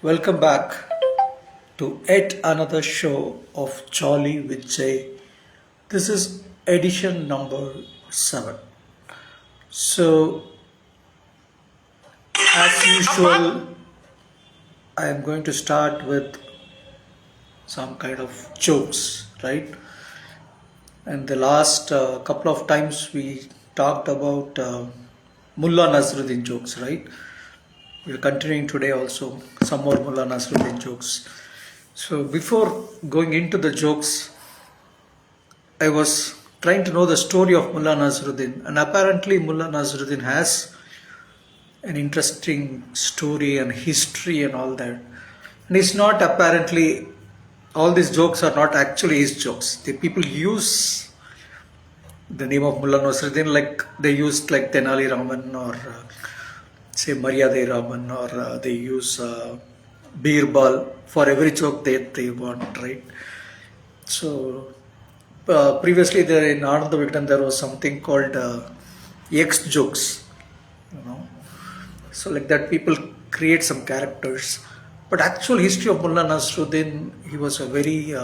Welcome back to yet another show of Jolly with Jay. This is edition number 7. So, as usual, I am going to start with some kind of jokes, right? And the last couple of times we talked about Mullah Nasruddin jokes, right? We're continuing today also some more Mullah Nasruddin jokes. So before going into the jokes, I was trying to know the story of Mullah Nasruddin, and apparently Mullah Nasruddin has an interesting story and history and all that. And it's not apparently, all these jokes are not actually his jokes. The people use the name of Mullah Nasruddin like they used like Tenali Raman or say Maryade Raman or they use Birbal for every joke that they want, right? So previously there in Ananda Vikram there was something called X jokes, you know. So like that people create some characters. But actual history of Mullah Nasruddin, he was he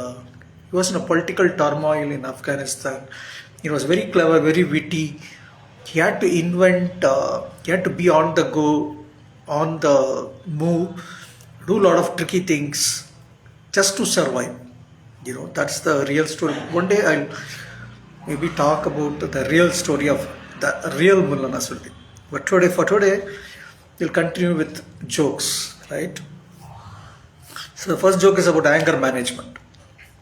was in a political turmoil in Afghanistan. He was very clever, very witty. He had to invent, he had to be on the go, on the move, do a lot of tricky things just to survive. You know, that's the real story. One day I'll maybe talk about the real story of the real Mullah Nasruddin. But for today, we'll continue with jokes, right? So the first joke is about anger management.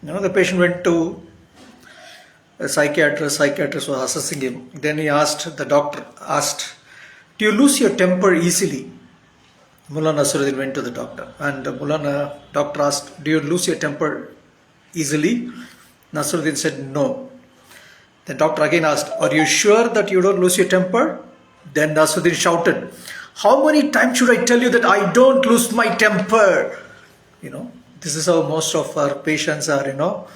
You know, the patient went to a psychiatrist was assessing him. Then the doctor asked, do you lose your temper easily? Mullah Nasruddin went to the doctor and the doctor asked, do you lose your temper easily? Nasruddin said, no. The doctor again asked, are you sure that you don't lose your temper? Then Nasruddin shouted, how many times should I tell you that I don't lose my temper? You know, this is how most of our patients are, you know.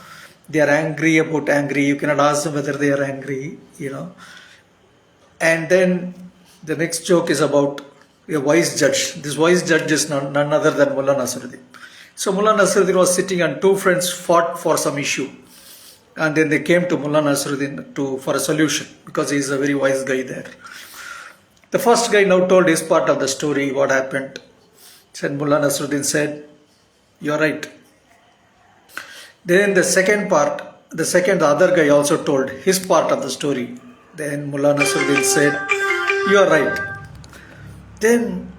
They are angry about angry. You cannot ask them whether they are angry, you know. And then the next joke is about a wise judge. This wise judge is none other than Mullah Nasruddin. So Mullah Nasruddin was sitting and two friends fought for some issue. And then they came to Mullah Nasruddin for a solution because he is a very wise guy there. The first guy now told his part of the story, what happened. Said Mullah Nasruddin said, you're right. Then the other guy also told his part of the story. Then Mullah Nasruddin said, you are right. Then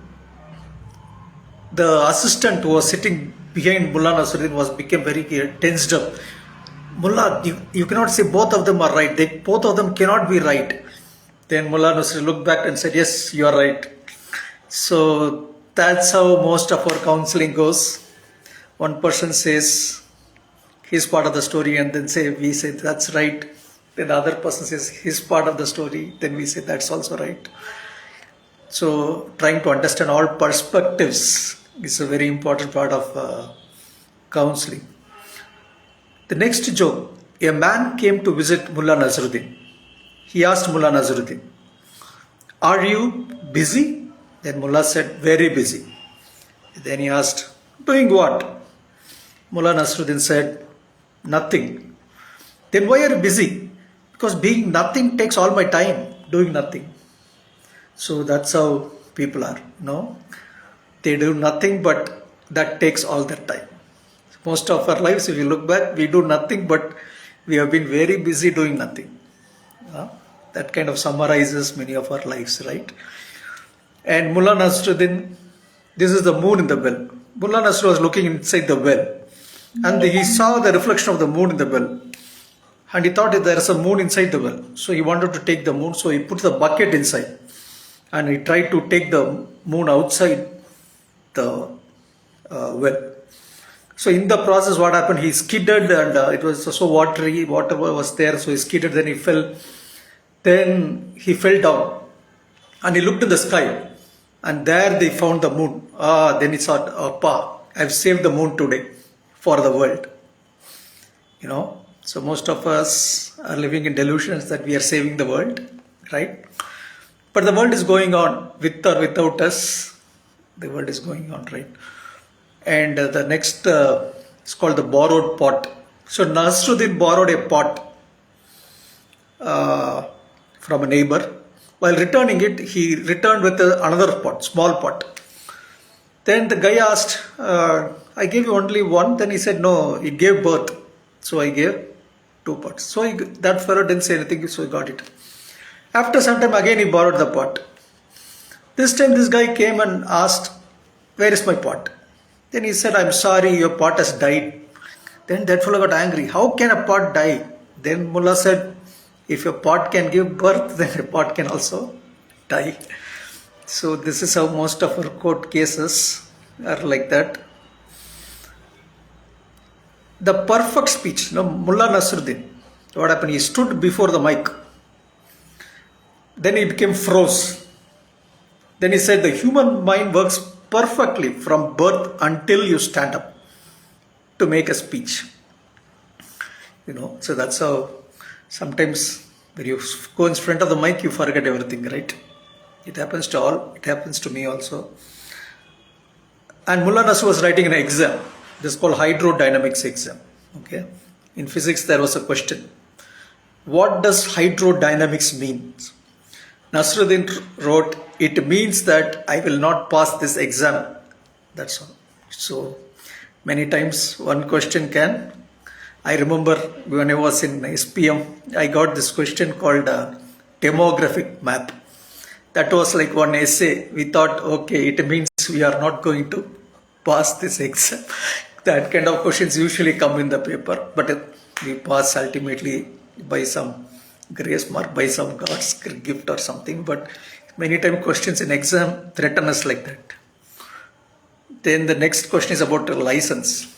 the assistant who was sitting behind Mullah Nasruddin became very tensed up. Mullah, you cannot say both of them are right. Both of them cannot be right. Then Mullah Nasruddin looked back and said, yes, you are right. So that's how most of our counseling goes. One person says his part of the story and then we say that's right. Then the other person says his part of the story, then we say that's also right. So trying to understand all perspectives is a very important part of counseling. The next joke, a man came to visit Mullah Nasruddin. He asked Mullah Nasruddin, are you busy? Then Mullah said, very busy. Then he asked, doing what? Mullah Nasruddin said, nothing. Then why are you busy? Because being nothing takes all my time, doing nothing. So that's how people are, you know. They do nothing, but that takes all their time. Most of our lives, if you look back, we do nothing, but we have been very busy doing nothing. That kind of summarizes many of our lives, right? And Mullah Nasruddin, this is the moon in the well. Mullah Nasruddin was looking inside the well. And he saw the reflection of the moon in the well. And he thought that there is a moon inside the well. So he wanted to take the moon. So he put the bucket inside. And he tried to take the moon outside the well. So in the process, what happened? He skidded and it was so watery. Water was there. So he skidded. Then he fell. Then he fell down. And he looked in the sky. And there they found the moon. Then he thought, I've saved the moon today for the world. You know, so most of us are living in delusions that we are saving the world, right? But the world is going on with or without us. The world is going on, right? And the next is called the borrowed pot. So Nasruddin borrowed a pot from a neighbor. While returning it, he returned with another pot, small pot. Then the guy asked, I gave you only one. Then he said, no, it gave birth. So I gave two pots. So that fellow didn't say anything, so he got it. After some time, again he borrowed the pot. This time this guy came and asked, where is my pot? Then he said, I'm sorry, your pot has died. Then that fellow got angry. How can a pot die? Then Mullah said, if a pot can give birth, then a pot can also die. So this is how most of our court cases are like that. The perfect speech, Mullah Nasruddin, what happened? He stood before the mic. Then he became froze. Then he said, the human mind works perfectly from birth until you stand up to make a speech. So that's how sometimes when you go in front of the mic, you forget everything, right? It happens to all. It happens to me also. And Mullah Nasr was writing an exam. This is called hydrodynamics exam. Okay. In physics, there was a question. What does hydrodynamics mean? Nasruddin wrote, it means that I will not pass this exam. That's all. So many times one question can. I remember when I was in SPM, I got this question called demographic map. That was like one essay. We thought, okay, it means we are not going to pass this exam. That kind of questions usually come in the paper, but we pass ultimately by some grace mark, by some God's gift or something. But many times questions in exam threaten us like that. Then the next question is about a license.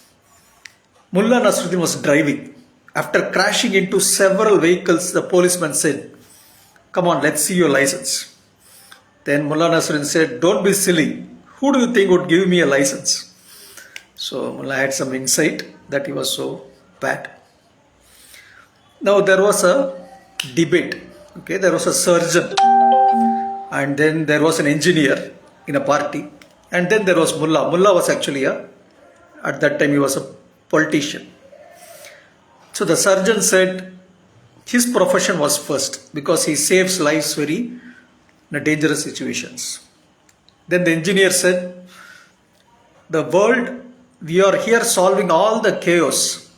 Mullah Nasruddin was driving. After crashing into several vehicles, the policeman said, come on, let's see your license. Then Mullah Nasruddin said, don't be silly. Who do you think would give me a license? So Mullah had some insight that he was so bad. Now there was a debate. Okay, there was a surgeon, and then there was an engineer in a party, and then there was Mullah. Mullah was actually at that time he was a politician. So the surgeon said his profession was first because he saves lives in dangerous situations. Then the engineer said, the world, we are here solving all the chaos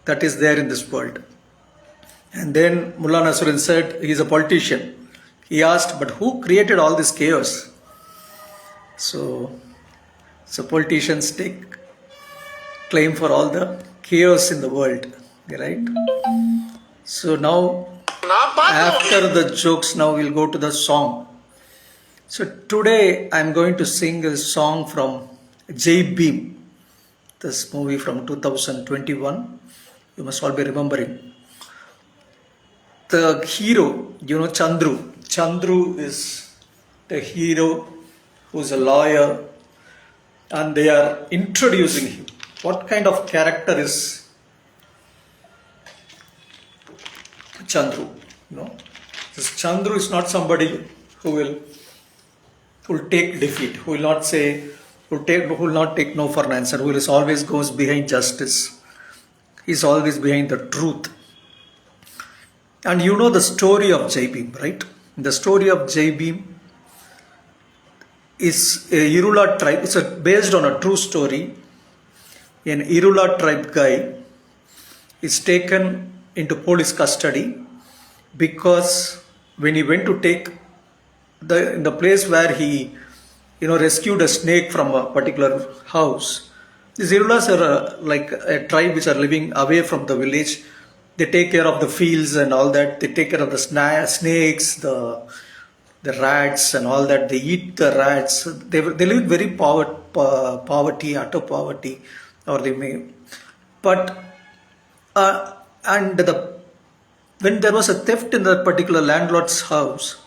that is there in this world. And then Mullah Nasruddin said, he is a politician. He asked, but who created all this chaos? So politicians take claim for all the chaos in the world, right? So now, after the jokes, now we'll go to the song. So today I'm going to sing a song from Bhim, this movie from 2021. You must all be remembering. The hero, Chandru. Chandru is the hero who's a lawyer, and they are introducing him. What kind of character is Chandru? This Chandru is not somebody who will take defeat, who will not take no for an answer, who is always goes behind justice. He's always behind the truth. And you know the story of Bhim, right? The story of Bhim is a Irula tribe. It's based on a true story. An Irula tribe guy is taken into police custody because when he went to take in the place where he rescued a snake from a particular house. These Irulas are like a tribe which are living away from the village. They take care of the fields and all that. They take care of the snakes, the rats and all that. They eat the rats. They live very poverty, utter poverty, or they may. But when there was a theft in that particular landlord's house,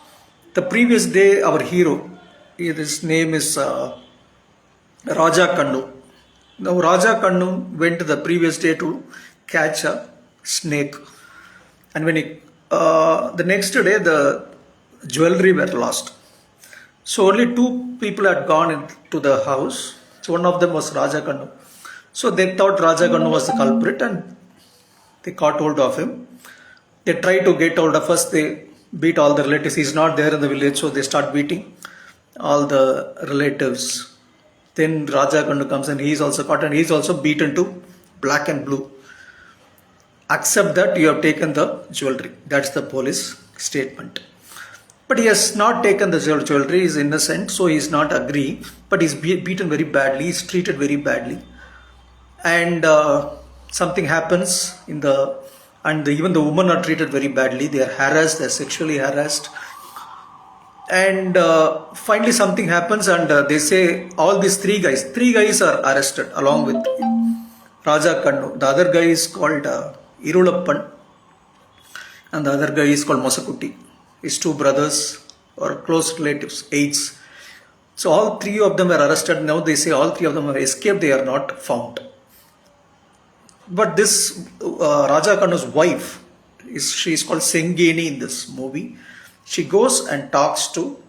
the previous day our hero, his name is Raja Kannu. Now Raja Kannu went the previous day to catch a snake, and when the next day the jewelry were lost. So only two people had gone into the house. So one of them was Raja Kannu. So they thought Raja Kannu was the culprit and they caught hold of him. They try to get hold of us. They beat all the relatives. He's not there in the village, so they start beating all the relatives. Then Raja Kandu comes and he's also caught and he's also beaten to black and blue. Accept that you have taken the jewelry. That's the police statement. But he has not taken the jewelry. He's innocent, so he's not agreeing. But he's beaten very badly. He's treated very badly. And something happens even the women are treated very badly. They are harassed. They are sexually harassed. And finally something happens and they say all these three guys are arrested along with Raja Kannu. The other guy is called Irulappan and the other guy is called Mosakutti. His two brothers or close relatives, aides. So all three of them are arrested. Now they say all three of them have escaped. They are not found. But this Raja Kannu's wife, she is called Sengeni in this movie. She goes and talks to,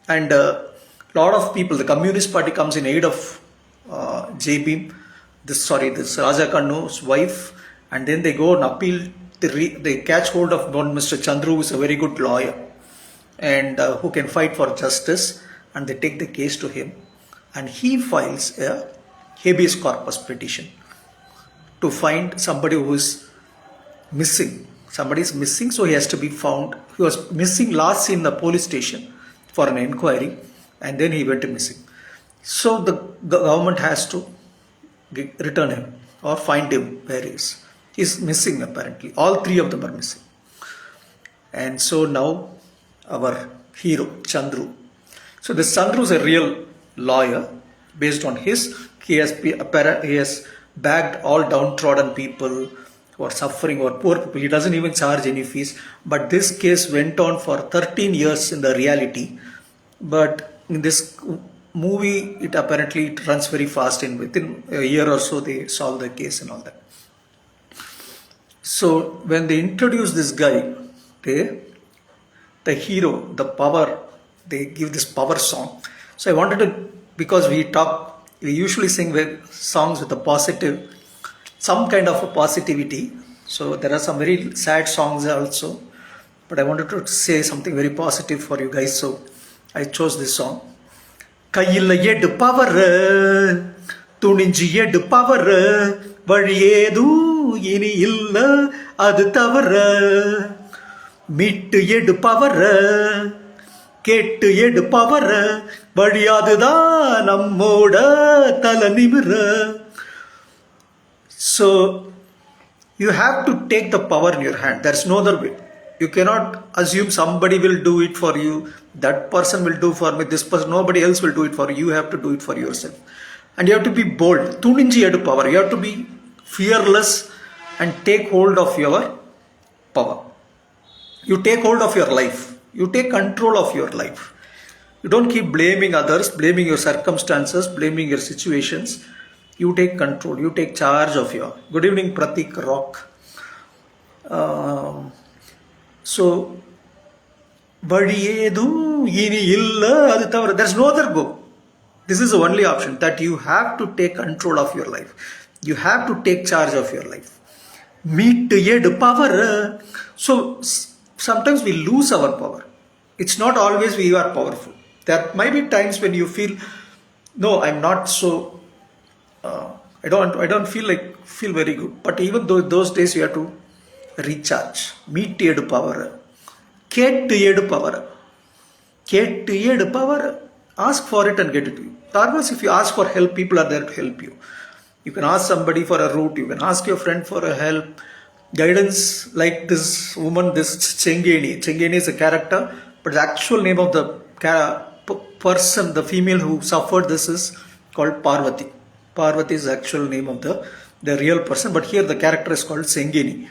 and a lot of people, the Communist Party comes in aid of Bhim, this Raja Kannu's wife, and then they go and appeal. They catch hold of one Mr. Chandru, who is a very good lawyer and who can fight for justice, and they take the case to him, and he files a habeas corpus petition to find somebody who is missing. Somebody is missing, so he has to be found. He was missing last seen in the police station for an inquiry, and then he went missing. So the government has to return him or find him where he is. He is missing apparently. All three of them are missing. And so now our hero, Chandru. So this Chandru is a real lawyer based on he has bagged all downtrodden people who are suffering or poor people. He doesn't even charge any fees. But this case went on for 13 years in the reality. But in this movie, it apparently runs very fast. Within a year or so, they solve the case and all that. So when they introduce this guy, the hero, the power, they give this power song. So I wanted to, because we usually sing songs with a positive, some kind of a positivity. So there are some very sad songs also, but I wanted to say something very positive for you guys. So I chose this song. Kayilla edu power, tuninji edu power, valiyedu ini illa adu tavara, mittu edu power, kettu edu power, vadiyadudha nammoda thala nimira. So you have to take the power in your hand. There's no other way. You cannot assume somebody will do it for you. That person will do for me. This person, nobody else will do it for you. You have to do it for yourself. And you have to be bold. Tuninji edu power. You have to be fearless and take hold of your power. You take hold of your life. You take control of your life. You don't keep blaming others, blaming your circumstances, blaming your situations. You take control, you take charge of your. Good evening, Pratik Rock. So, Vadiyedu ini illa adu tavara. There's no other go. This is the only option, that you have to take control of your life. You have to take charge of your life. Mittu edu power. So, sometimes we lose our power. It's not always we are powerful. There might be times when you feel, no, I'm not so. I don't feel very good. But even though those days you have to recharge. Meet edu power. Kettu edu power. Kettu edu power. Ask for it and get it to you. Otherwise, if you ask for help, people are there to help you. You can ask somebody for a route. You can ask your friend for a help. Guidance, like this woman, this Chengeni. Chengeni is a character, but the actual name of the person, the female who suffered this, is called Parvati. Parvati is the actual name of the real person, but here the character is called Sengeni,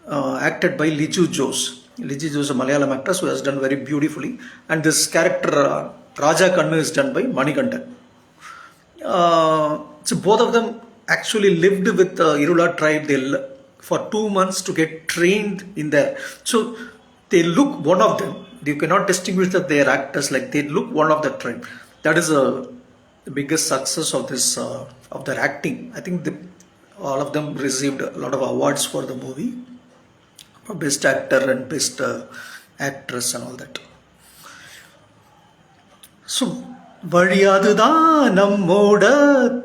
acted by Liju Jose. Liju Jose is a Malayalam actress who has done very beautifully, and this character Raja Kannu is done by Manikandan. So both of them actually lived with the Irula tribe for 2 months to get trained in there. So they look one of them. You cannot distinguish that they are actors, like they look one of the tribe. That is a the biggest success of this of their acting. I think all of them received a lot of awards for the movie, for best actor and best actress and all that. So, வழியாதுதான் நம்மோட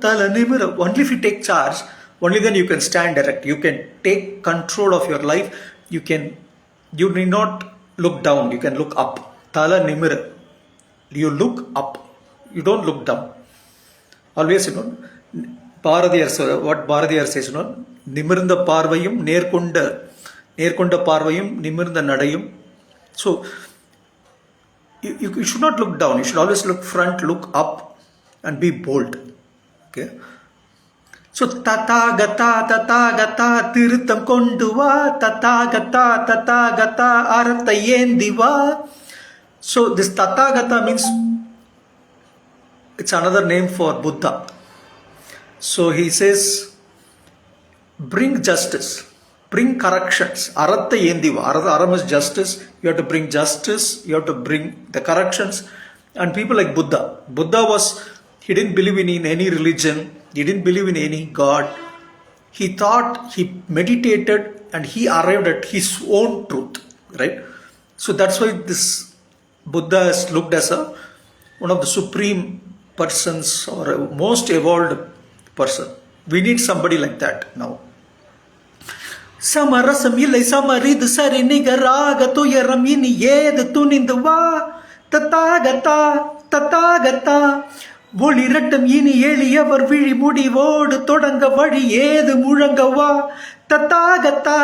தல நிமிர. Only if you take charge, only then you can stand erect. You can take control of your life. You need not look down. You can look up. Tala nimira. You look up. You don't look down. Always, what Bharadiyar says, நிமிர்ந்த பார்வையும் நேர்கொண்ட பார்வையும் நிமிர்ந்த நடையும். So, you should not look down. You should always look front, look up, and be bold. Okay. So tathagata திருத்தம் கொண்டு வா, tathagata அறத்தை ஏந்தி வா. So this tathagata means it's another name for Buddha. So he says, bring justice, bring corrections. Aratta yendiva. Aram is justice. You have to bring justice. You have to bring the corrections. And people like Buddha. He didn't believe in any religion. He didn't believe in any God. He thought, he meditated, and he arrived at his own truth. Right? So that's why this Buddha is looked as one of the supreme persons or a most evolved person. We need somebody like that now. சமரசம் இல்லை சமரிது சரி நிகராக துயரம் இனி ஏது துணிந்து வா, தத்தாகத்தா ஒளிரட்டம் இனி எளியவர் விழி முடிவோடு தொடங்க வழி ஏது முழங்கவா, தத்தாகத்தா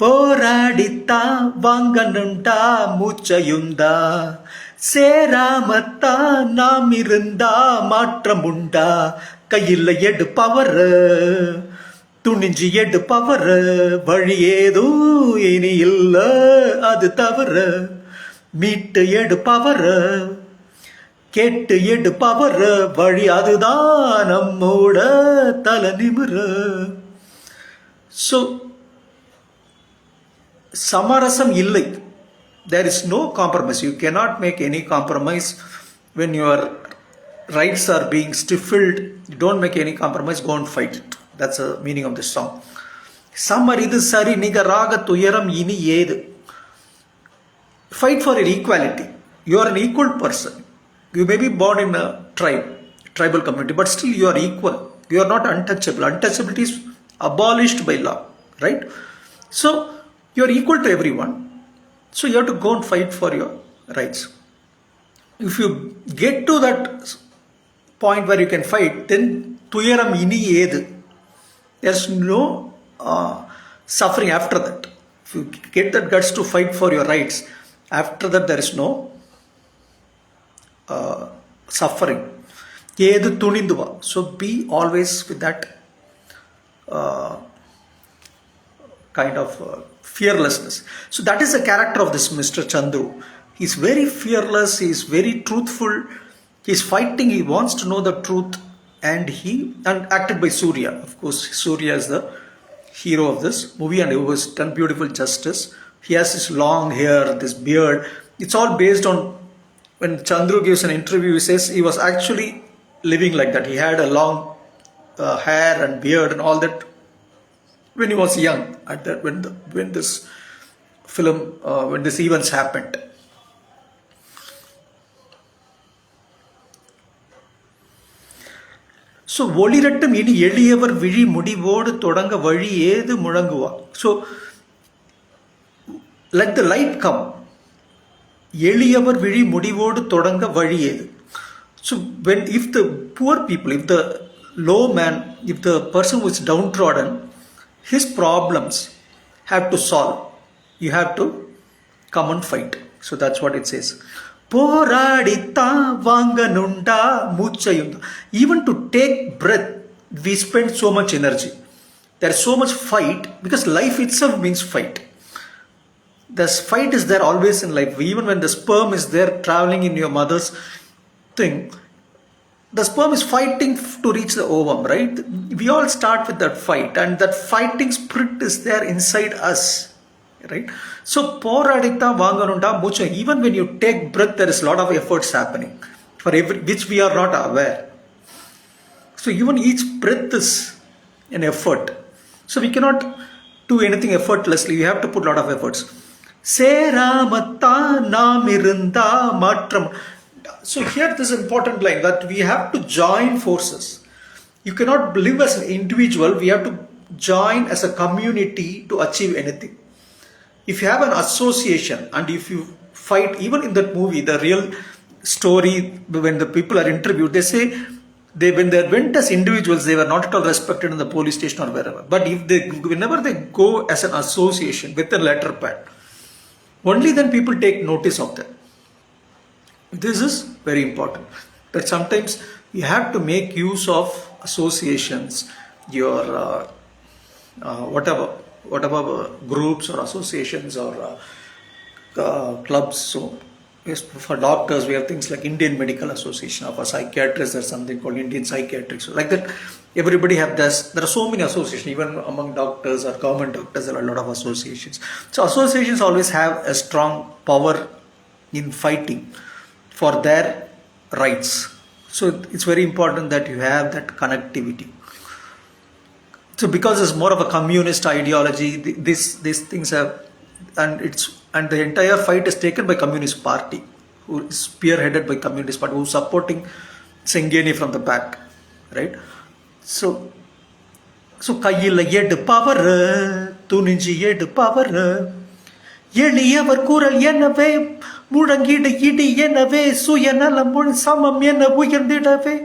போராடித்தா வாங்கணுண்டா மூச்சையுந்தா, சேராமத்தா நாம் இருந்தா மாற்றம் உண்டா, கையில் எடுப்பவர் துணிஞ்சி எடுப்பவர் வழி ஏதோ இனி இல்ல அது தவற, மீட்டு எடுப்பவர் கேட்டு எடுப்பவர் வழி அதுதான் நம்மோட தல நிமிர. So சமரசம் இல்லை. There is no compromise. You cannot make any compromise when your rights are being stifled. You don't make any compromise. Go and fight it. That's the meaning of this song. Samaridu sari nigaraga tuyaram ini yedu. Fight for your equality. You are an equal person. You may be born in a tribal community, but still you are equal. You are not untouchable. Untouchability is abolished by law, right? So you are equal to everyone. So you have to go and fight for your rights. If you get to that point where you can fight, then tuyaram ini yedu. There's no suffering after that. If you get that guts to fight for your rights, after that there is no suffering. Yedu tuninduva. So be always with that kind of fearlessness. So that is the character of this Mr. Chandru. He's very fearless. He's very truthful. He's fighting. He wants to know the truth. And acted by Surya. Of course, Surya is the hero of this movie, and he was done beautiful justice. He has this long hair, this beard. It's all based on when Chandru gives an interview. He says he was actually living like that. He had a long hair and beard and all that when he was young. At that when this film, when these events happened. So ஒளிரட்டும் இனி எளியவர் விழி முடிவோடு தொடங்க வழி ஏது முழங்குவா. So let the light come. எளியவர் விழி முடிவோடு தொடங்க வழி ஏது. So if the poor people, if the low man, if the person who is downtrodden, his problems have to solve, you have to come and fight. So that's what it says. போராடித்தா வாங்கணுண்டா மூச்சையுந்தா. Even to take breath, we spend so much energy. There is so much fight because life itself means fight. The fight is there always in life. Even when the sperm is there traveling in your mother's thing, the sperm is fighting to reach the ovum, right? We all start with that fight, and that fighting spirit is there inside us. Right? So, போராடித்தான் வாங்கணுண்டா மூச்சம். Even when you take breath, there is a lot of efforts happening. for every which we are not aware. So even each breath is an effort. So we cannot do anything effortlessly. We have to put a lot of efforts. Seramata namirunda matram. So here this is important line that we have to join forces. You cannot live as an individual. We have to join as a community to achieve anything. If you have an association and if you fight, even in that movie, the real story, when the people are interviewed, they say when they went as individuals, they were not at all respected in the police station or wherever. But whenever they go as an association with a letter pad, only then people take notice of them. This is very important. That sometimes you have to make use of associations, your whatever groups or associations or clubs. So yes, for doctors we have things like Indian Medical Association. For psychiatrists there's something called Indian Psychiatric. So like that, everybody have this. There are so many associations. Even among doctors or government doctors, there are a lot of associations. So associations always have a strong power in fighting for their rights. So it's very important that you have that connectivity. So because it's more of a communist ideology, these things have, and the entire fight is taken by Communist Party, who is spearheaded by Communist Party, who is supporting Sengeni from the back, right? So கையில் எடுப்பவர் துணிஞ்சு எடுப்பவர் எளியவர் குரல் எனவே முழங்கிடு இடி எனவே சுயநலம் சமம் என உயர்ந்திடவே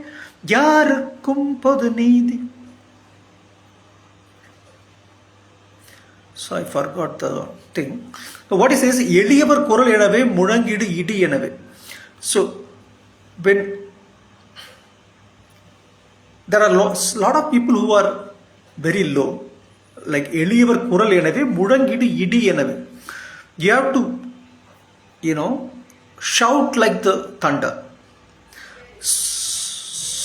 யாருக்கும் பொது நீதி. So I forgot the thing. So what he says, எளியவர் குரல் எனவே முழங்கிடு இடி எனவே. So when there are lot of people who are very low, like எளியவர் குரல் எனவே முழங்கிடு இடி எனவே. You have to, shout like the thunder.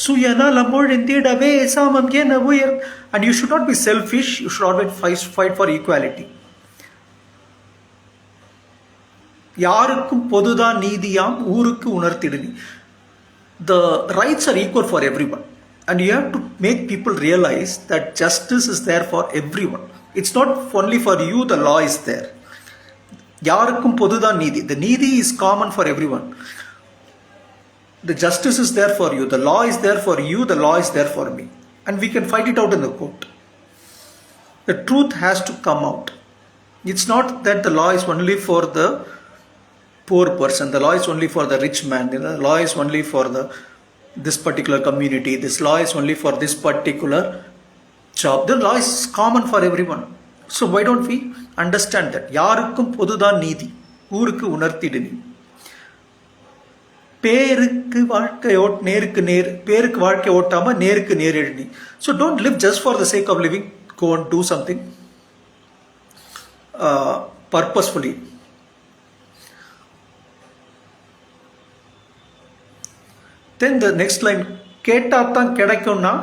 சுயநலம் ஒழிந்திடவே சமம் என உயர். And you should not be selfish. You should always fight for equality. யாருக்கும் பொதுதான் நீதியாம் ஊருக்கு உணர்த்திடுனி. The rights are equal for everyone. And you have to make people realize that justice is there for everyone. It's not only for you, the law is there. யாருக்கும் பொதுதான் நீதி. The needi is common for everyone. The justice is there for you. The law is there for you. The law is there for me. And we can fight it out in the court. The truth has to come out. It's not that the law is only for the poor person. The law is only for the rich man. The law is only for this particular community. This law is only for this particular job. The law is common for everyone. So why don't we understand that? யாருக்கும் பொதுதான் நீதி ஊருக்கு உணர்த்திடுனி. பேருக்கு வாழ்க்கை நேருக்கு நேர், பேருக்கு வாழ்க்கை ஓட்டாம நேருக்கு நேர் எழுதி. So don't live just for the sake of living. Go and do something purposefully. Then the next line, கேட்டாத்தான் கிடைக்கும்னா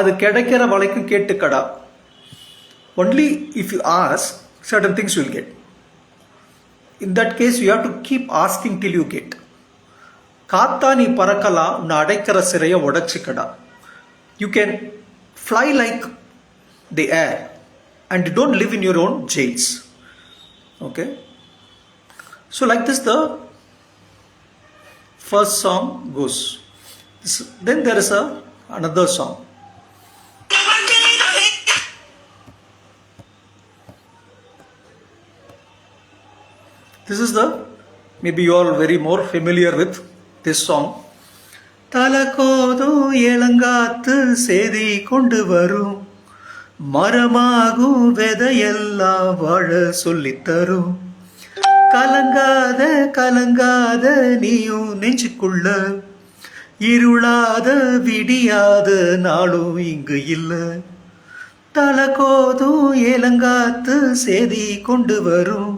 அது கிடைக்கிற வரைக்கும் கேட்டுக்கடா. Only if you ask, certain things you will get. In that case, you have to keep asking till you get. காத்தா நீ பறக்கலாம், உன்னை அடைக்கிற சிறைய உடைச்சிக்கடா. You can fly like the air and don't live in your own jails. Okay? So like this the first song goes. Then there is another song. This is maybe you all very more familiar with this song. தலகோதும் இளங்காத்து செய்தி கொண்டு வரும், மரமாகும் விதையெல்லாம் வாழ சொல்லித்தரும். கலங்காத கலங்காத நீயும் நெஞ்சுக்குள்ள, இருளாத விடியாத நாளும் இங்கு இல்ல. தலகோதும் இளங்காத்து செய்தி கொண்டு வரும்,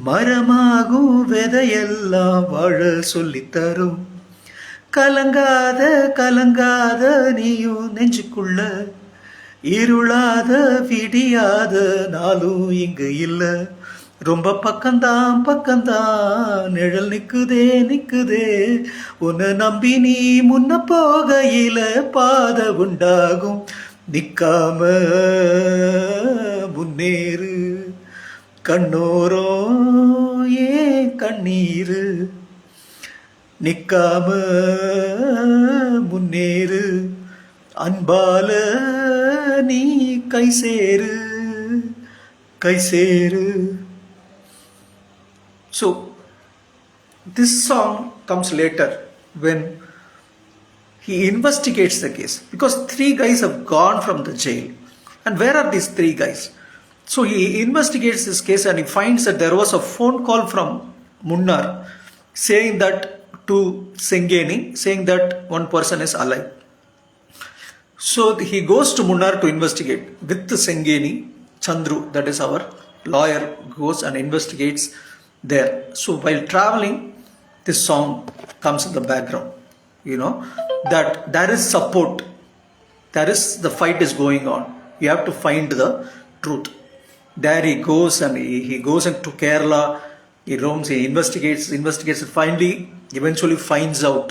மரமாகும் விதையெல்லாம் வாழ சொல்லித்தரும். கலங்காத கலங்காத நீயும் நெஞ்சுக்குள்ள, இருளாத விடியாத நாளும் இங்கு இல்ல. ரொம்ப பக்கம்தான் பக்கம்தான் நிழல் நிக்குதே நிக்குதே உன்னை நம்பி நீ முன்ன போகையில பாதை உண்டாகும் நிக்காம முன்னேறு கண்ணோரோ ஏன் கண்ணீரு நிக்காம முன்னேறு அன்பால நீ கை சேரு கை சேரு. So this song comes later when he investigates the case, because 3 guys have gone from the jail. And where are these 3 guys? So he investigates this case and he finds that there was a phone call from Munnar saying that to Sengeni, saying that one person is alive. So he goes to Munnar to investigate with the Sengeni. Chandru, that is our lawyer, goes and investigates there. So while traveling, this song comes in the background, that there is support, there is, the fight is going on, you have to find the truth. There he goes and he goes into Kerala, he roams, he investigates and finally eventually finds out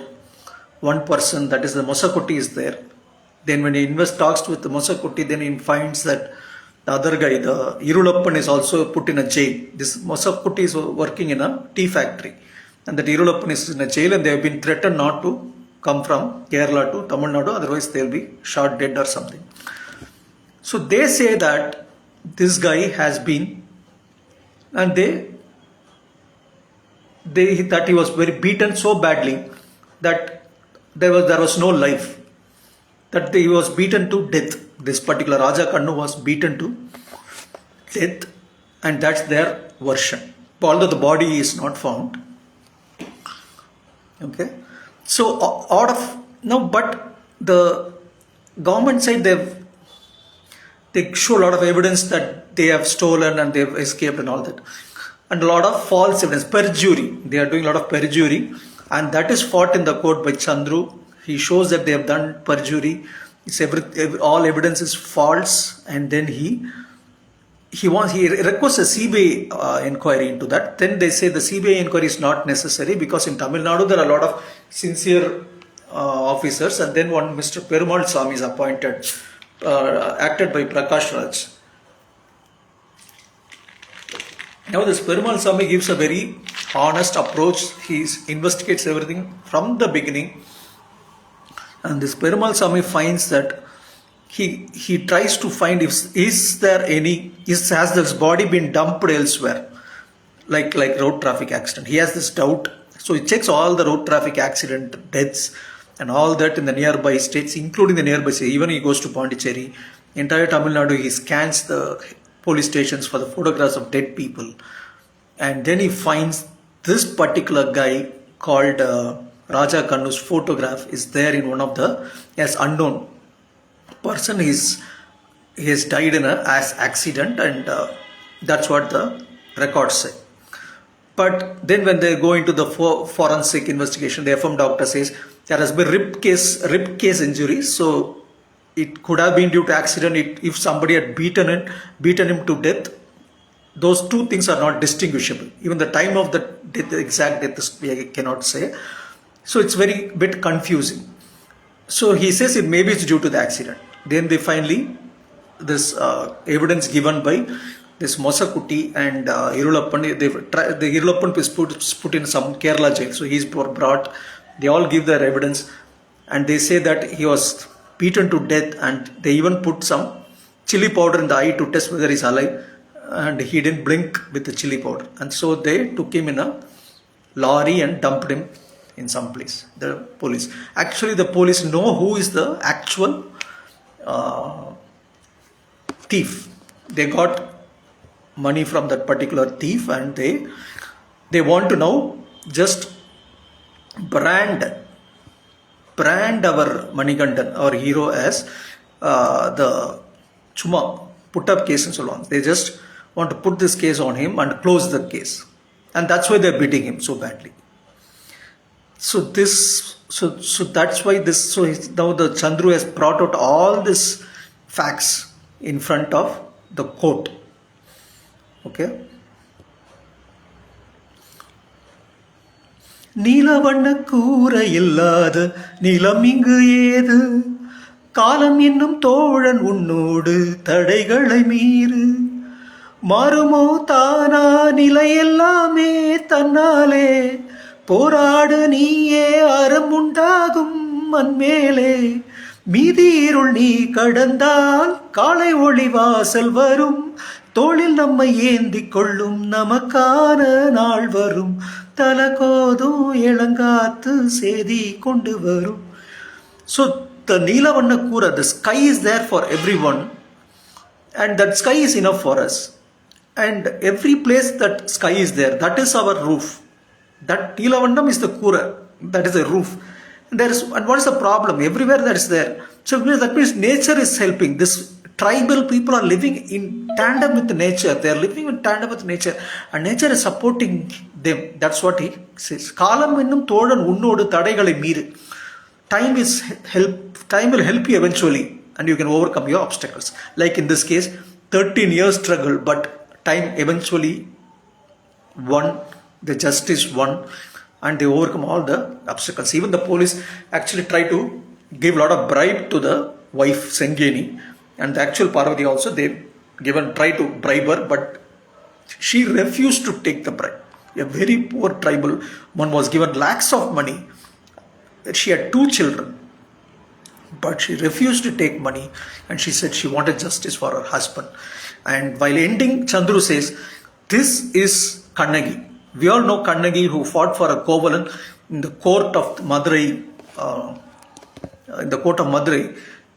one person, that is the Mosakutti is there. Then when he talks with the Mosakutti, then he finds that the other guy, the Irulappan, is also put in a jail. This Mosakutti is working in a tea factory, and that Irulappan is in a jail, and they have been threatened not to come from Kerala to Tamil Nadu, otherwise they will be shot dead or something. So they say that this guy has been, and that he was very beaten so badly that there was no life, that he was beaten to death. This particular Raja Kannu was beaten to death, and that's their version. Although the body is not found. Okay, so out of no, but the government side, they show a lot of evidence that they have stolen and they have escaped and all that, and a lot of false evidence, perjury. They are doing a lot of perjury, and that is fought in the court by Chandru. He shows that they have done perjury. It's all evidence is false, and then he requests a CBI inquiry into that. Then they say the CBI inquiry is not necessary because in Tamil Nadu there are a lot of sincere officers, and then one Mr. Perumal Swami is appointed, acted by Prakash Raj. Now this Perumal Swami gives a very honest approach. He investigates everything from the beginning. And this Perumal Swami finds that he tries to find has this body been dumped elsewhere, like road traffic accident. He has this doubt, so he checks all the road traffic accident deaths and all that in the nearby states, including the nearby states. Even he goes to Pondicherry, entire Tamil Nadu. He scans the police stations for the photographs of dead people, and then he finds this particular guy called Raja Kannu's photograph is there in one of the unknown person. He has died in as accident, and that's what the records say. But then when they go into the forensic investigation, the FM doctor says there has been rib case injuries, so it could have been due to accident. If somebody had beaten him to death, those two things are not distinguishable. Even the time of the death, the exact death, we cannot say. So it's very bit confusing. So he says maybe it's due to the accident. Then they finally, this evidence given by this Mosakutti and Irulappan, the Irulappan is put in some Kerala jail. So he's brought, they all give their evidence, and they say that he was beaten to death, and they even put some chili powder in the eye to test whether he's alive, and he didn't blink with the chili powder. And so they took him in a lorry and dumped him in some place. The police, actually the police know who is the actual thief. They got money from that particular thief, and they want to now just brand our Manikandan, our hero, as the Chuma put up case and so on. They just want to put this case on him and close the case, and that's why they're beating him so badly. So that's why now the Chandru has brought out all these facts in front of the court. Okay. நீலவண்ண கூரை இல்லாத நிலம் இங்கு ஏது, காலம் என்னும் தோழன் உன்னோடு தடைகளை மீறு, மாறுமோ தானா நிலையெல்லாமே தன்னாலே, போராடு நீயே அறம் உண்டாகும் மண்மேலே, மீதீருள் நீ கடந்தால் காலை ஒளி வாசல் வரும், தோளில் நம்மை ஏந்தி கொள்ளும் நமக்கான நாள் வரும், தலகோதும் இளங்காத்து செய்தி கொண்டு வரும். So the Neelavanna Kura, the sky is there for everyone, and that sky is enough for us. And every place that sky is there, that is our roof. That Neelavannam is the Kura, that is the roof. And what is the problem? Everywhere that is there. So that means nature is helping. This tribal people are living in tandem with nature. They are living in tandem with nature, and nature is supporting them. That's what he says. Kalam ennum tholan unnodu thadaigalai meeru. Time will help you eventually, and you can overcome your obstacles. Like in this case, 13 years struggle, but time eventually won. The justice won, and they overcome all the obstacles. Even the police actually try to give a lot of bribe to the wife Sengeni, and the actual Parvati also, they try to bribe her, but she refused to take the bribe. A very poor tribal one was given lakhs of money. She had 2 children, but she refused to take money, and she said she wanted justice for her husband. And while ending, Chandru says, this is Kannagi. We all know Kannagi, who fought for a Kovalan in the court of Madurai.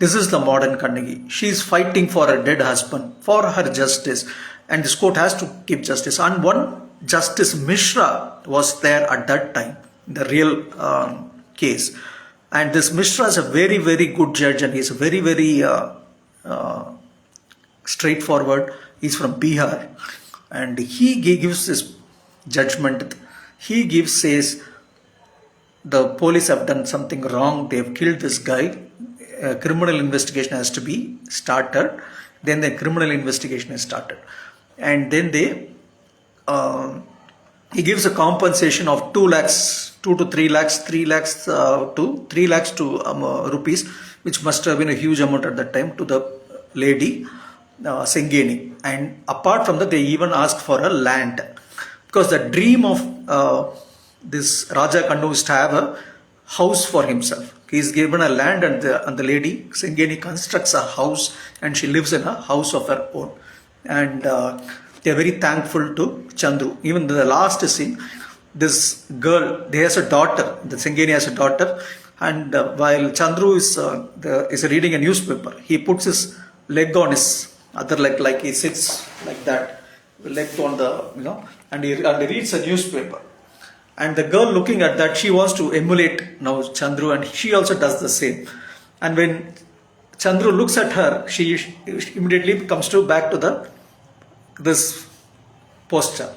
This is the modern Kannagi. She is fighting for her dead husband, for her justice, and this court has to give justice. And one Justice Mishra was there at that time, the real case. And this Mishra is a very, very good judge, and he is very, very straightforward. He is from Bihar, and he gives this judgment. He says the police have done something wrong. They have killed this guy. Criminal investigation has to be started. Then the criminal investigation is started, and then he gives a compensation of 2 lakhs, 2 to 3 lakhs, 3 lakhs to 3 lakhs to rupees, which must have been a huge amount at that time, to the lady Sengeni. And apart from that, they even asked for a land, because the dream of this Raja Kannu is to have a house for himself. He is given a land, and the lady Sengeni constructs a house, and she lives in a house of her own. And they are very thankful to Chandru. Even the last scene, this girl, they has a daughter. The Sengeni has a daughter, and while Chandru is reading a newspaper, he puts his leg on his other leg, like he sits like that, leg on the and he reads a newspaper. And the girl looking at that, she wants to emulate now Chandru, and she also does the same. And when Chandru looks at her, she immediately comes back to this posture,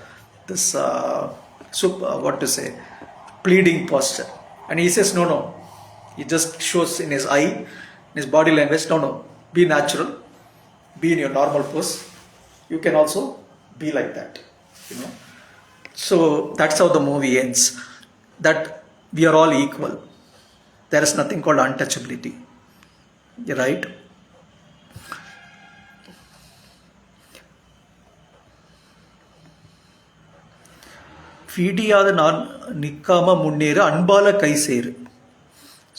this pleading posture. And he says, no. He just shows in his eye, in his body language, no, be natural, be in your normal pose. You can also be like that, So that's how the movie ends, that we are all equal. There is nothing called untouchability, right? வீடியாத நான் நிக்காம முன்னேறு அன்பால கை சேரு.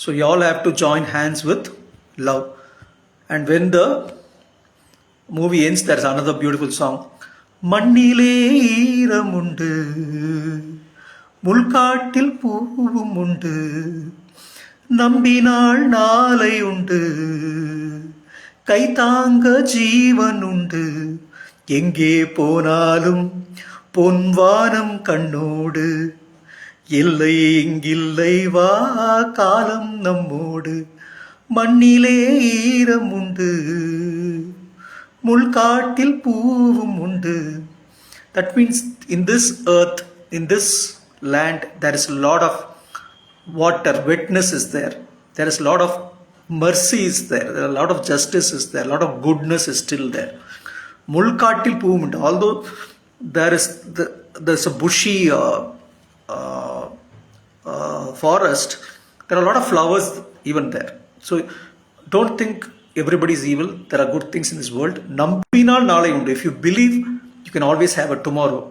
So you all have to join hands with love. And when the movie ends, there is another beautiful song. மண்ணிலே ஈரமுண்டு, முள்காட்டில் பூவும் உண்டு, நம்பினாள் நாளை உண்டு, கைதாங்க ஜீவன் உண்டு, எங்கே போனாலும் பொன்வானம் கண்ணோடு, இல்லை இங்கில்லை வா காலம் நம்மோடு, மண்ணிலே ஈரம் உண்டு, முள்காட்டில் பூவும் உண்டு. That means in this earth, in this land, there is a lot of water, wetness is there. There is a lot of mercy is there. There are a lot of justice is there. A lot of goodness is still there. Mulkattil poovum undu. Although there's a bushy forest, there are a lot of flowers even there. So don't think everybody is evil. There are good things in this world. Nambinal naalai undu. If you believe, you can always have a tomorrow.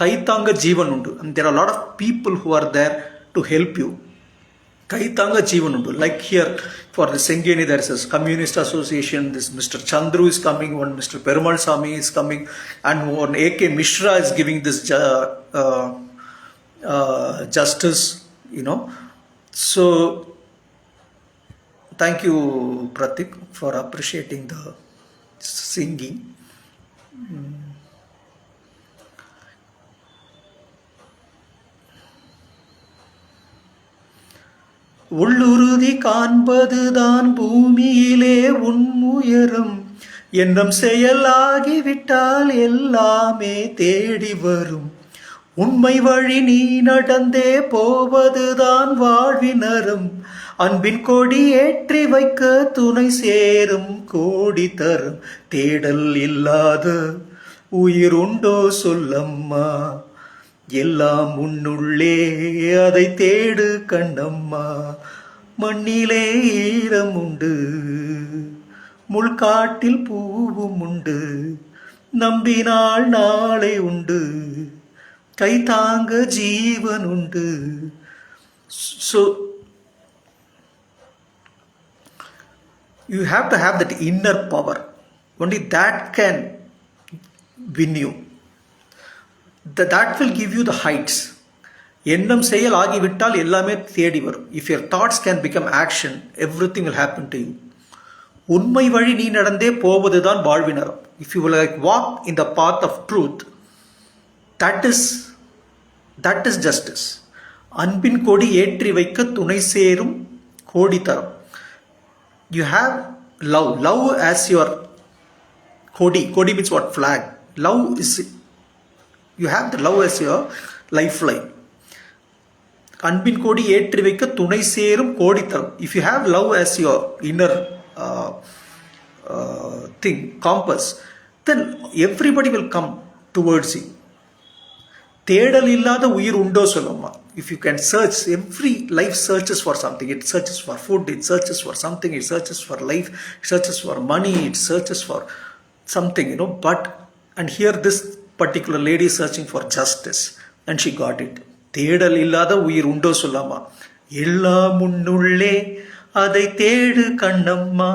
Kaitanga jeevan undu. And there are a lot of people who are there to help you. Kaitanga jeevan undu. Like here for the Sengeni, there is a communist association. This Mr. Chandru is coming. One Mr. Perumal Sami is coming, and one A.K. Mishra is giving this justice. So thank you, Pratik, for appreciating the singing. உள்ளுறுதி காண்பதுதான் பூமியிலே உன்முயரும், எண்ணம் செயலாகிவிட்டால் எல்லாமே தேடி வரும். உண்மை வழி நீ நடந்தே போவதுதான் வாழ்வினரும், அன்பின் கொடி ஏற்றி வைக்க துணை சேரும் கோடி தரும். தேடல் இல்லாத உயிர் உண்டோ சொல்லம்மா, எல்லாம் உன்னுள்ளே அதை தேடு கண்ணம்மா. மண்ணிலே ஈரம் உண்டு, முள்காட்டில் பூவும் உண்டு, நம்பினால் நாளை உண்டு, கைதாங்க ஜீவன் உண்டு. So you have to have that inner power. Only that can win you. That will give you the heights. எண்ணம் செயல் ஆகிவிட்டால் எல்லாமே தேடி வரும். If your thoughts can become action, everything will happen to you. உண்மை வழி நீ நடந்தே போவதுதான் வாழ்வினரம். If you will walk in the path of truth, that is justice. அன்பின் கொடி ஏற்றி வைக்க துணை சேரும் கோடி தரம். You have love as your kodi means what? Flag. Love is, you have the love as your lifeline. அன்பின் கொடி ஏற்றி வைக்க துணை சேரும் கோடி தரம். If you have love as your inner thing, compass, then everybody will come towards you. தேடல் இல்லாத உயிர் உண்டோ சொல்லம்மா. If you can search, every life searches for something. It searches for food, it searches for something, it searches for life, it searches for money, it searches for something, but, and here this particular lady is searching for justice, and she got it. தேடல் இல்லாத உயிர் உண்டோ சொல்லம்மா, எல்லாம் உன்னுள்ளே அதை தேடு Kannamma.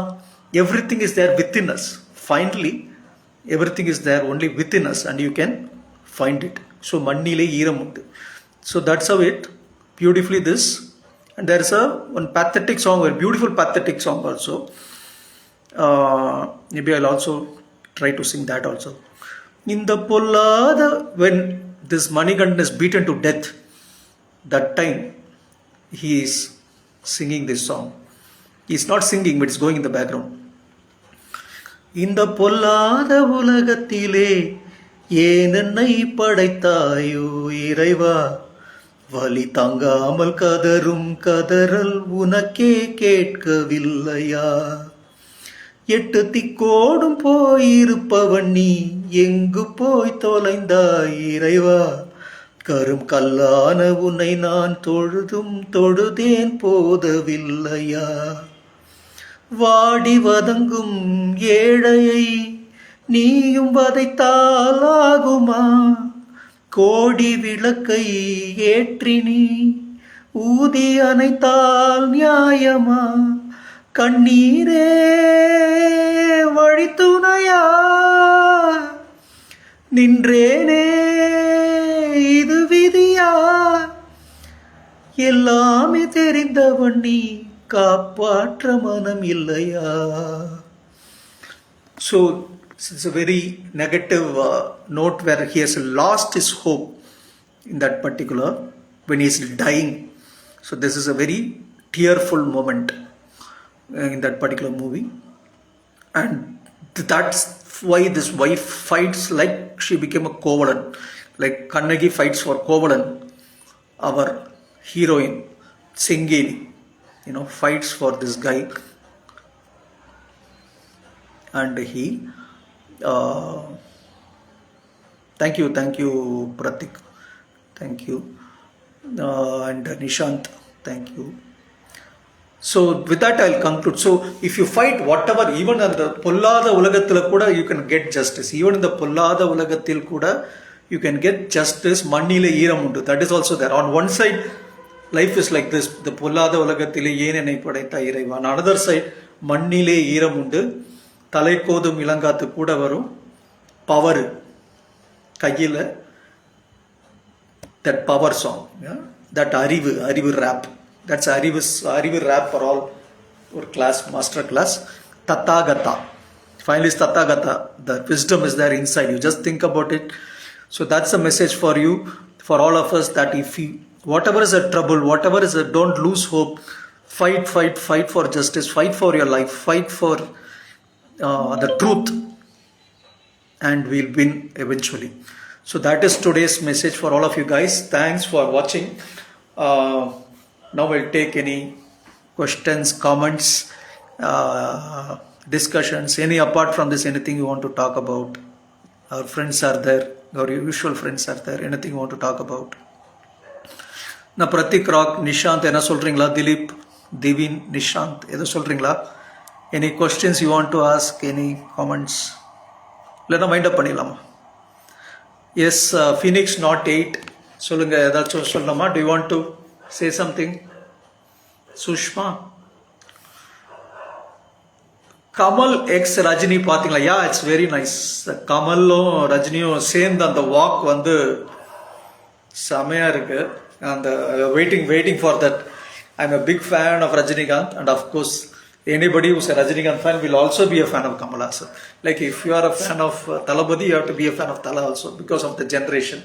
Everything is there within us. Finally, everything is there only within us, and you can find it. So மண்ணிலே ஈரம் உண்டு. So that's how it beautifully this. And there is one pathetic song, a beautiful pathetic song also. Maybe I'll also try to sing that also. In the pollada, when this Manikandan is beaten to death, that time he is singing this song. He is not singing, but it's going in the background. இந்த பொல்லாத உலகத்திலே ஏன் என்னை படைத்தாயோ இறைவா, வலி தாங்காமல் கதரும் கதறல் உனக்கே கேட்கவில்லையா? எட்டு திக்கோடும் போயிருப்பவன் நீ எங்கு போய் தொலைந்தாய் இறைவா? கரும் கல்லான உன்னை நான் தொழுதும் தொழுதேன் போதவில்லையா? வாடி வதங்கும் ஏழையை நீயும் வதைத்தால் ஆகுமா? கோடி விளக்கை ஏற்றி நீ ஊதி அணைத்தால் நியாயமா? கண்ணீரே வழித்துணையா நின்றேனே இது விதியா? எல்லாமே தெரிந்தவன் நீ காப்பாற்ற மனம் இல்லையா? So it's a very negative note where he has lost his hope in that particular, when he is dying. So this is a very tearful moment in that particular movie, and that's why this wife fights like she became a Kovalan, like Kannagi fights for Kovalan. Our heroine Sengeni, fights for this guy, and he thank you Pratik, thank you. and Nishant, thank you. So with that I'll conclude. So if you fight whatever, even in the Pollada Ulagathila Kuda, you can get justice. Even in the Pollada Ulagathil Kuda, you can get justice. Mannile Eeramundu. That is also there. On one side, life is like this. The Pollada Ulagathile Yenenai Padaitha Iraiva. On another side, Mannile Eeramundu. Thalai Kodum Ilangathu Kuda Varum. Power. Kayila. That power song. Yeah? That Arivu rap. That's Arivu rap for all for class, master class. Tathagata. Finally, it's Tathagata. The wisdom is there inside you. Just think about it. So that's a message for you, for all of us, that if you, whatever is a trouble, whatever is a, don't lose hope. Fight for justice. Fight for your life. Fight for the truth. And we'll win eventually. So that is today's message for all of you guys. Thanks for watching. Now we'll take any questions, comments, discussions, any apart from this, anything you want to talk about. Our friends are there, our usual friends are there, anything you want to talk about. Na Pratik Rock, Nishant, என்ன சொல்றீங்களா? Dilip, Divin, Nishant, எதை சொல்றீங்களா? Any questions you want to ask, any comments? இல்லைன்னா mind அப் பண்ணிடலாமா? Yes, Phoenix not 8. சொல்லுங்க, ஏதாச்சும் சொல்லலாமா? Do you want to say something? Sushma. Kamal X Rajini பாத்தீங்களா? Yeah, it's very nice. கமலும் ரஜினியும் சேர்ந்து அந்த வாக் வந்து செமையா இருக்கு. And waiting for that. I'm a big fan of Rajinikanth, and of course anybody who's a Rajinikanth fan will also be a fan of Kamal Haasan. Like if you are a fan of Thalapathy, you have to be a fan of Thala also because of the generation.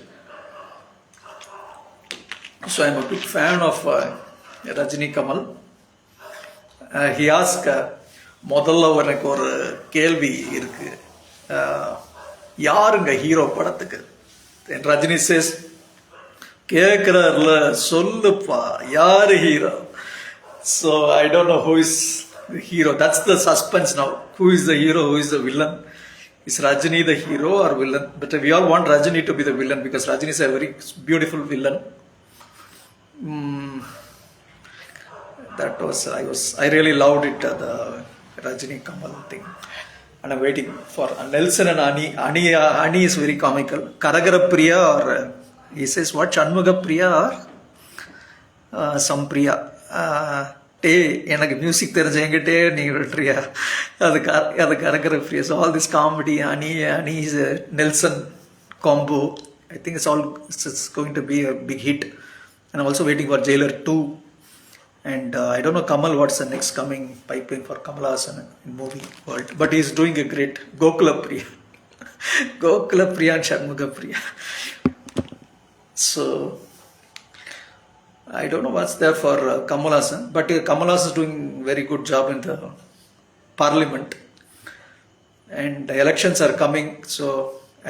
So I'm a big fan of Rajini Kamal. He asked, முதல்ல எனக்கு ஒரு கேள்வி இருக்கு, யாருங்க hero படத்துக்கு? Rajini chase, கேட்கிறார்ல, சொல்லுப்பா யாரு hero? So I don't know who is the hero. That's the suspense now. Who is the hero? Who is the villain? Is Rajini the hero or villain? But we all want Rajini to be the villain because Rajini is a very beautiful villain. That was I really loved it, the Rajini Kamal thing, and I'm waiting for Nelson and Ani is very comical. Karagara Priya, or he says what, Shanmuga Priya or some Priya. எனக்கு music தெரிஞ்சவங்கிட்டே நீ விட்டுறியா? அது கரகர Priya. So all this comedy, Ani is a Nelson combo. I think it's going to be a big hit. And I'm also waiting for Jailer 2. And I don't know Kamal, what's the next coming pipeline for Kamal Haasan in movie world. But he's doing a great. Gokula Priya. Gokula Priya and Shanmuga Priya. So I don't know what's there for Kamal Haasan. But Kamal Haasan is doing very good job in the parliament. And the elections are coming. So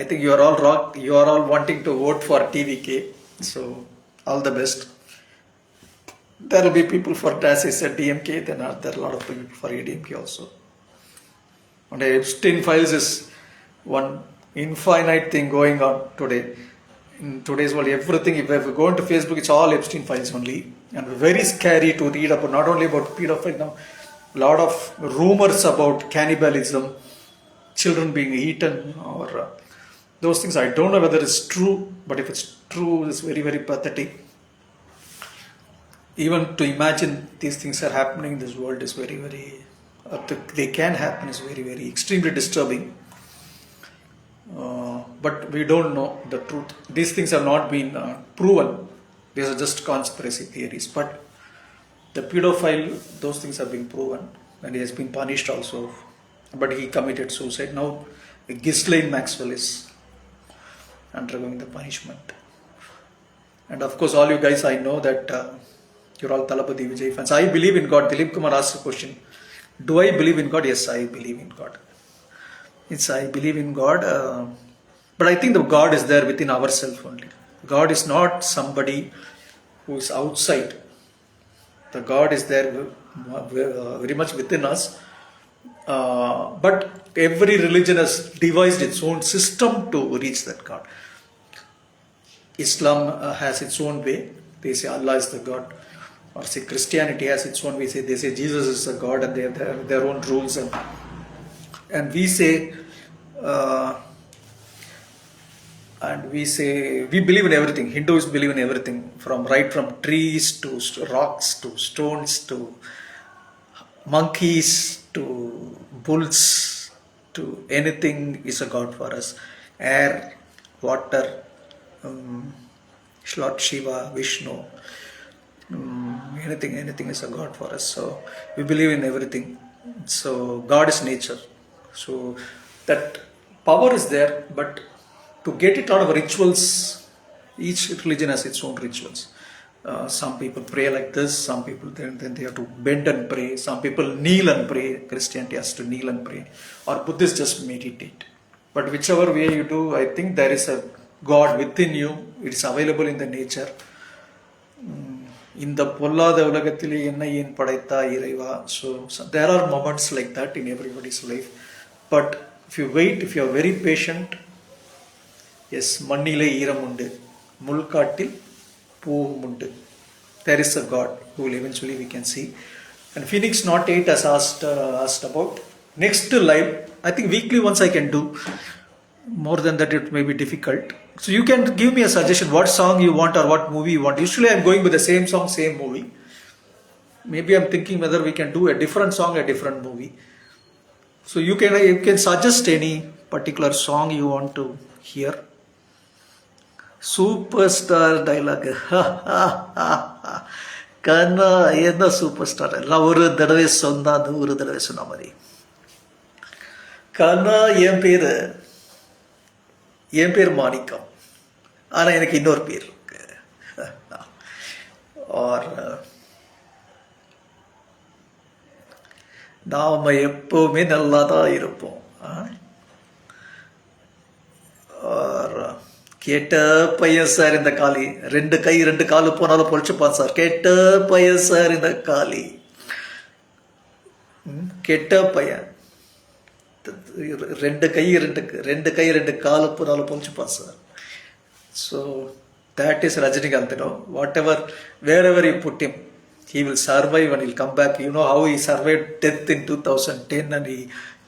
I think you are all wanting to vote for TVK. So all the best. There will be people for, as I said, DMK, then there are a lot of people for ADMK also. And the Epstein files is one infinite thing going on today. In today's world, everything, if you go into Facebook, it's all Epstein files only. And very scary to read about, not only about pedophiles now, a lot of rumors about cannibalism, children being eaten, or those things. I don't know whether it's true, but if it's true, it's very, very pathetic. Even to imagine these things are happening in this world is very, very, they can happen, is very, very extremely disturbing. But we don't know the truth. These things have not been proven. These are just conspiracy theories. But the pedophile, those things have been proven, and he has been punished also. But he committed suicide. Now Ghislaine Maxwell is undergoing the punishment. And of course, all you guys, I know that you're all Thalapathy Vijay fans. I believe in God. Dilip Kumar asked a question. Do I believe in God? Yes, I believe in God. I believe in God. But I think the God is there within ourselves only. God is not somebody who is outside. The God is there very much within us. But every religion has devised its own system to reach that God. Islam has its own way. They say Allah is the God. Or say Christianity has its own, they say Jesus is the God and they have their own rules. And we say, we believe in everything. Hindus believe in everything, from trees to rocks to stones to monkeys to bulls to anything is a God for us. Air, water, Lord Shiva, Vishnu, anything is a God for us. So we believe in everything. So God is nature. So that power is there, but to get it out of rituals, each religion has its own rituals. Some people pray like this, some people then they have to bend and pray, some people kneel and pray. Christianity has to kneel and pray, or Buddhists just meditate. But whichever way you do, I think there is a God within you. It is available in the nature. In the பொல்லாத உலகத்திலே என்னை ஏன் படைத்தாய் இறைவா. So there are moments like that in everybody's life. But if you wait, if you are very patient, yes, மண்ணிலே ஈரம் உண்டு, முள்காட்டில் பூவும் உண்டு. There is a God who will eventually we can see. And Phoenix Not 8 has asked about next live. I think weekly once I can do. More than that it may be difficult. So you can give me a suggestion what song you want or what movie you want. Usually I'm going with the same song, same movie. Maybe I'm thinking whether we can do a different song, a different movie. So you can suggest any particular song you want to hear. Superstar dialogue. Kana என்ன super எல்லாம் ஒரு தடவை சொன்னா 100 தடவை சொன்ன மாதிரி. கண்ணா என் பேர் மாணிக்கம், ஆனா எனக்கு இன்னொரு பேர் இருக்கு. நாம எப்பவுமே நல்லா தான் இருப்போம். கேட்ட பையன் சார் இந்த காலி, 2 கை 2 காலு போனாலும் பொழிச்சுப்பான் சார். கேட்ட பையன் சார் இந்த காலி, கெட்ட பையன் 2 கை 2 காலு போனாலும் பொழிச்சுப்பான் sir. So that is Rajinikanth. Wherever you put him, he will survive and he'll come back. You know how he survived death in 2010 and he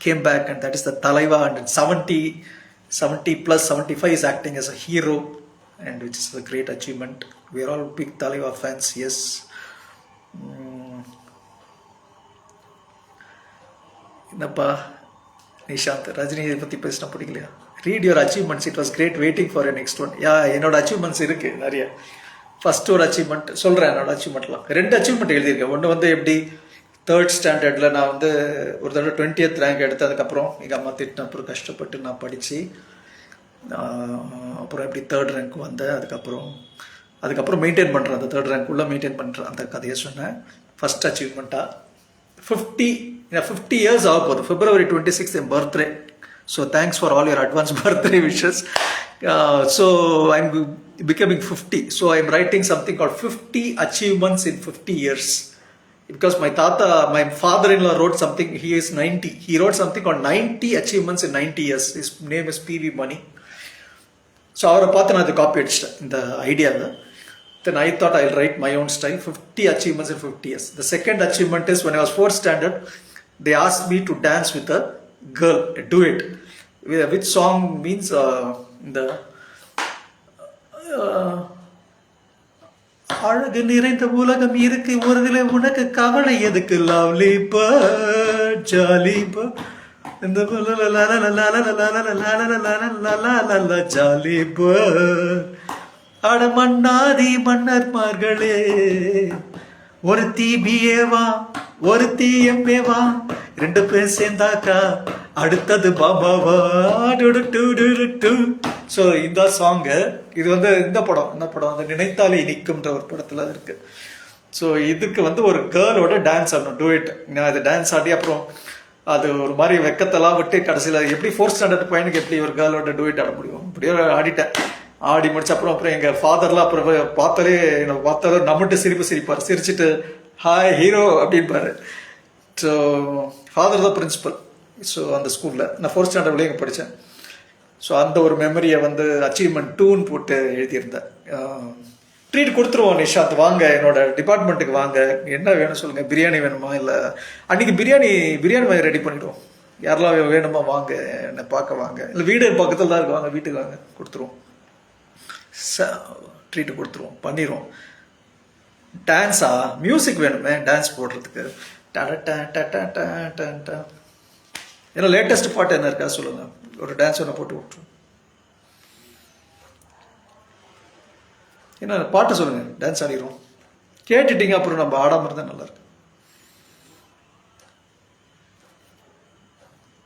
came back, and that is the Talaiva. And 70 plus 75 is acting as a hero, and which is a great achievement. We are all big Talaiva fans. Yes. Innappa Nishant, Rajini பத்தி பேசினா பிடிக்கலையா? Read your achievements. It was great waiting for your next one. என்னோட achievements இருக்கு நிறைய. First ஒரு achievement சொல்கிறேன். என்னோட அச்சீவ்மெண்ட்லாம் 2 achievement எழுதியிருக்கேன். ஒன்று எப்படி 3rd ஸ்டாண்டர்டில் நான் ஒரு தடவை 20th ரேங்க் எடுத்ததுக்கப்புறம் எங்கள் அம்மா திட்டின அப்புறம் கஷ்டப்பட்டு நான் படித்து அப்புறம் எப்படி 3rd ரேங்க் வந்தேன். அதுக்கப்புறம் மெயின்டைன் பண்ணுறேன், அந்த 3rd ரேங்க் உள்ளே மெயின்டைன் பண்ணுறேன். அந்த கதையை சொன்னேன். ஃபர்ஸ்ட் அச்சீவ்மெண்ட்டாக 50 years ஆக போகுது. February 26th N birthday. So thanks for all your advance birthday wishes. So I'm becoming 50. So I'm writing something called 50 achievements in 50 years. Because my father-in-law wrote something, he is 90. He wrote something called 90 achievements in 90 years. His name is P.V. Money. So அவரை பார்த்து நான் அதை copy அடிச்சிட்டேன் இந்த ஐடியாவில். Then I thought I'll write my own style, 50 achievements in 50 years. The second achievement is when I was 4th standard, they asked me to dance with a girl, a duet. Which song means அழகு நிறைந்த உலகம் இருக்கு ஒருதில உனக்கு கவலை எதுக்கு lovely PERT jolly PERT இந்த jolly PERT அட மன்னாதி மன்னர்மார்களே ஒரு தீபியேவா ஒரு தீயம்பேவா 2 பேர் சேர்ந்தாக்கா அடுத்தது பாபாவா. ஸோ இந்த சாங்கு இது இந்த படம் அந்த நினைத்தாலே இனிக்கும்ன்ற ஒரு படத்தில் இருக்கு. ஸோ இதுக்கு ஒரு கேர்ளோட டான்ஸ் ஆடணும், டூயிட். நான் அது டான்ஸ் ஆடி அப்புறம் அது ஒரு மாதிரி வெக்கத்தெல்லாம் விட்டு கடைசியில் எப்படி 4th ஸ்டாண்டர்ட் பையனுக்கு எப்படி ஒரு கேர்ளோட டூயிட் ஆட முடியும், இப்படியே ஆடிட்டேன். ஆடி முடிச்ச அப்புறம் எங்கள் ஃபாதர்லாம் அப்புறம் பார்த்தாலே நம்மட்டு சிரிப்பார். சிரிச்சுட்டு ஹாய் ஹீரோ அப்படின்பாரு. ஸோ ஃபாதர் தான் பிரின்சிபல். ஸோ அந்த ஸ்கூலில் நான் 4th ஸ்டாண்டர்ட்லேயே இங்கே படித்தேன். ஸோ அந்த ஒரு மெமரியை அச்சீவ்மெண்ட் 2ன்னு போட்டு எழுதியிருந்தேன். ட்ரீட் கொடுத்துருவோம். நிஷாந்த் வாங்க, என்னோட டிபார்ட்மெண்ட்டுக்கு வாங்க. என்ன வேணும் சொல்லுங்கள். பிரியாணி வேணுமா? இல்லை அன்றைக்கி பிரியாணி மாதிரி ரெடி பண்ணிவிடுவோம். யாரெல்லாம் வேணுமா வாங்க, என்னை பார்க்க வாங்க. இல்லை வீடு பக்கத்தில் தான் இருக்கு, வாங்க வீட்டுக்கு வாங்க, கொடுத்துருவோம். ட்ரீட்டு கொடுத்துருவோம், பண்ணிடுவோம். டான்ஸா? மியூசிக் வேணுமே டான்ஸ் போடுறதுக்கு. ஏன்னா லேட்டஸ்ட் பாட்டு என்ன இருக்கா சொல்லுங்கள், ஒரு டான்ஸ் ஒன்று போட்டு விட்டுருவோம். என்ன பாட்டு சொல்லுங்கள், டான்ஸ் ஆடிடுவோம். கேட்டுட்டீங்க அப்புறம் நம்ம ஆடாமல் இருந்தால் நல்லாயிருக்கு.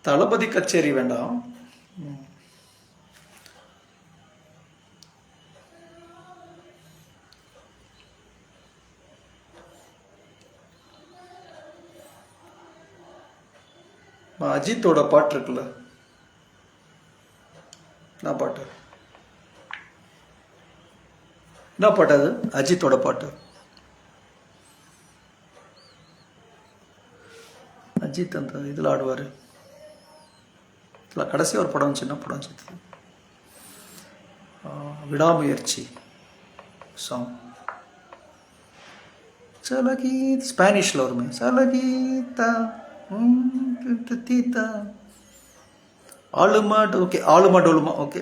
தளபதி கச்சேரி வேண்டாம். அஜித்தோட பாட்டு இருக்குல்ல, என்ன பாட்டு அது? அஜித்தோட பாட்டு. அஜித் அந்த இதில் ஆடுவார். இதில் கடைசி ஒரு படம், சின்ன படம், விடாமுயற்சி சாங். சலகி ஸ்பானிஷில் வருமே, சலகீதா தீதா ஆளுமா. ஓகே, ஆளுமா டோலுமா. ஓகே,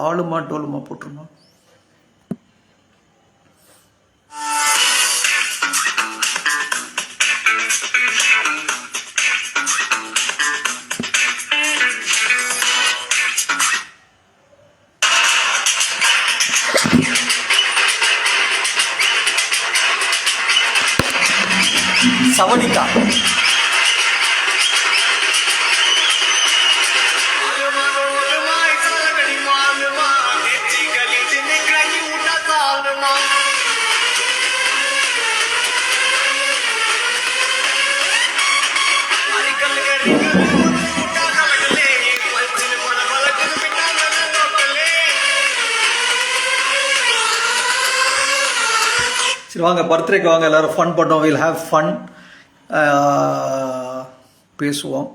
ஆளுமா டோலுமா போட்டுருமா. சவனிகா. சரி வாங்க, பர்த்டேக்கு வாங்க, எல்லோரும் ஃபன் பண்ணோம். Will have fun. பேசுவோம்.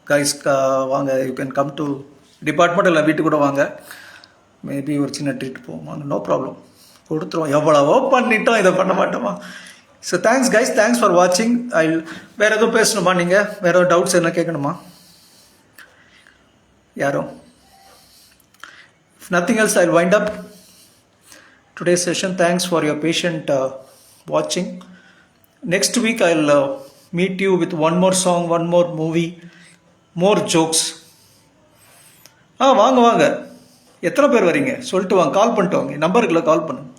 கைஸ் வாங்க, you can come to department, இல்லை வீட்டுக்கு கூட வாங்க. மேபி ஒரு சின்ன ட்ரீட் போவோம், வாங்க, நோ ப்ராப்ளம், கொடுத்துருவோம். எவ்வளவோ பண்ணிட்டோம், இதை பண்ண மாட்டோமா? So thanks guys, thanks for வாட்சிங். வேறு எதுவும் பேசணுமா? நீங்கள் வேறு எதுவும் டவுட்ஸ் என்ன கேட்கணுமா யாரும்? If nothing else, I wind up today's session. Thanks for your patient watching. Next week I'll meet you with one more song, one more movie, more jokes. வாங்க வாங்க, எத்தனை பேர் வரீங்க சொல்லிட்டு வாங்க, கால் பண்ணிட்டு வாங்க, நம்பருக்குள்ள கால் பண்ணுங்க.